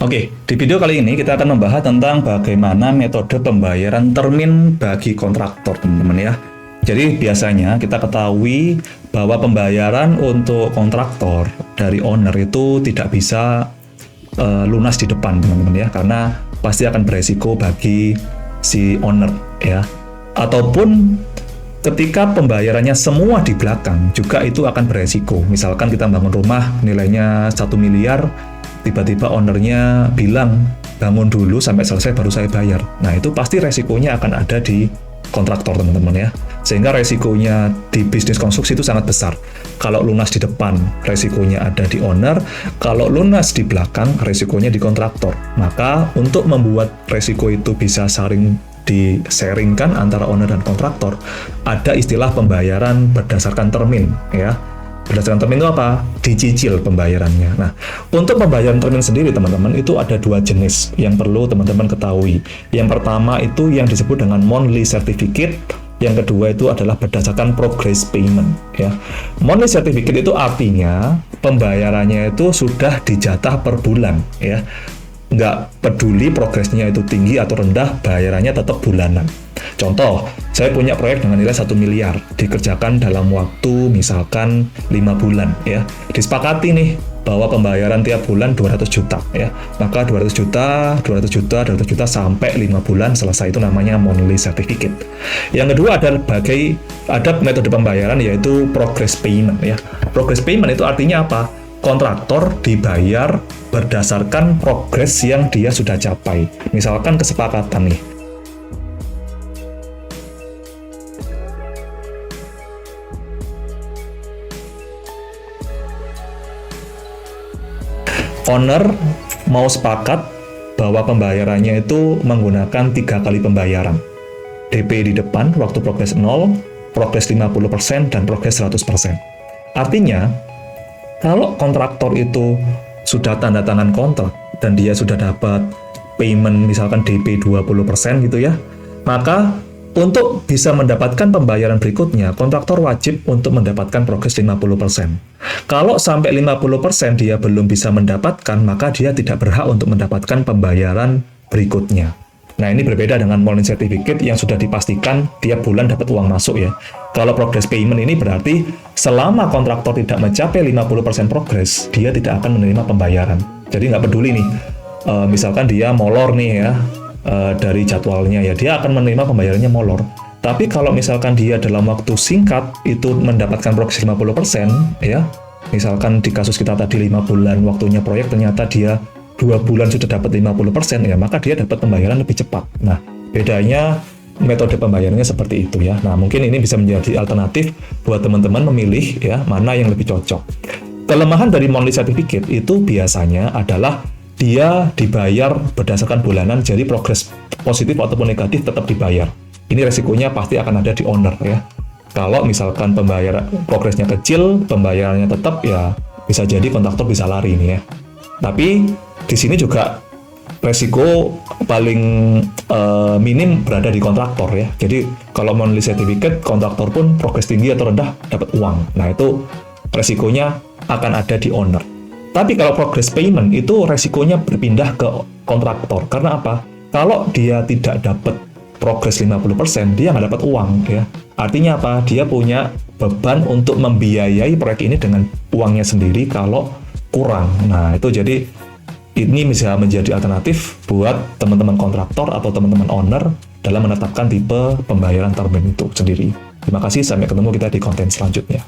Oke, di video kali ini kita akan membahas tentang bagaimana metode pembayaran termin bagi kontraktor, teman-teman ya. Jadi biasanya kita ketahui bahwa pembayaran untuk kontraktor dari owner itu tidak bisa lunas di depan, teman-teman ya, karena pasti akan beresiko bagi si owner ya. Ataupun ketika pembayarannya semua di belakang juga itu akan beresiko. Misalkan kita bangun rumah nilainya 1 miliar, tiba-tiba ownernya bilang bangun dulu sampai selesai baru saya bayar. Nah itu pasti resikonya akan ada di kontraktor, teman-teman ya. Sehingga resikonya di bisnis konstruksi itu sangat besar. Kalau lunas di depan, resikonya ada di owner. Kalau lunas di belakang, resikonya di kontraktor. Maka untuk membuat resiko itu bisa saling diseringkan antara owner dan kontraktor, ada istilah pembayaran berdasarkan termin ya. Berdasarkan termin itu apa? Dicicil pembayarannya. Nah, untuk pembayaran termin sendiri, teman-teman, itu ada dua jenis yang perlu teman-teman ketahui. Yang pertama itu yang disebut dengan monthly certificate. Yang kedua itu adalah berdasarkan progress payment. Ya. Monthly certificate itu artinya pembayarannya itu sudah dijatah per bulan. Ya. Nggak peduli progresnya itu tinggi atau rendah, bayarannya tetap bulanan. Contoh, saya punya proyek dengan nilai 1 miliar, dikerjakan dalam waktu misalkan 5 bulan ya. Disepakati nih bahwa pembayaran tiap bulan 200 juta ya. Maka 200 juta, 200 juta, 200 juta sampai 5 bulan selesai, itu namanya monthly certificate. Yang kedua ada metode pembayaran yaitu progress payment ya. Progress payment itu artinya apa? Kontraktor dibayar berdasarkan progres yang dia sudah capai. Misalkan kesepakatan nih, owner mau sepakat bahwa pembayarannya itu menggunakan 3 kali pembayaran. DP di depan waktu progres 0, progres 50%, dan progres 100%. Artinya, kalau kontraktor itu sudah tanda tangan kontrak dan dia sudah dapat payment misalkan DP 20% gitu ya, maka untuk bisa mendapatkan pembayaran berikutnya, kontraktor wajib untuk mendapatkan progres 50%. Kalau sampai 50% dia belum bisa mendapatkan, maka dia tidak berhak untuk mendapatkan pembayaran berikutnya. Nah, ini berbeda dengan monthly certificate yang sudah dipastikan tiap bulan dapat uang masuk ya. Kalau progress payment ini berarti selama kontraktor tidak mencapai 50% progres, dia tidak akan menerima pembayaran. Jadi nggak peduli nih, misalkan dia molor nih ya, dari jadwalnya ya, dia akan menerima pembayarannya molor. Tapi kalau misalkan dia dalam waktu singkat itu mendapatkan progres 50% ya, misalkan di kasus kita tadi 5 bulan waktunya proyek, ternyata dia 2 bulan sudah dapat 50% ya, maka dia dapat pembayaran lebih cepat. Nah, bedanya metode pembayarannya seperti itu ya. Nah, mungkin ini bisa menjadi alternatif buat teman-teman memilih ya, mana yang lebih cocok. Kelemahan dari monthly certificate itu biasanya adalah dia dibayar berdasarkan bulanan, jadi progres positif ataupun negatif tetap dibayar. Ini resikonya pasti akan ada di owner ya. Kalau misalkan pembayaran progresnya kecil, pembayarannya tetap ya, bisa jadi kontraktor bisa lari nih ya. Tapi di sini juga resiko paling minim berada di kontraktor ya. Jadi kalau monthly certificate, kontraktor pun progres tinggi atau rendah dapat uang. Nah itu resikonya akan ada di owner. Tapi kalau progress payment itu resikonya berpindah ke kontraktor. Karena apa? Kalau dia tidak dapat progres 50%, dia nggak dapat uang ya. Artinya apa? Dia punya beban untuk membiayai proyek ini dengan uangnya sendiri kalau kurang. Nah itu jadi ini bisa menjadi alternatif buat teman-teman kontraktor atau teman-teman owner dalam menetapkan tipe pembayaran termin itu sendiri. Terima kasih, sampai ketemu kita di konten selanjutnya.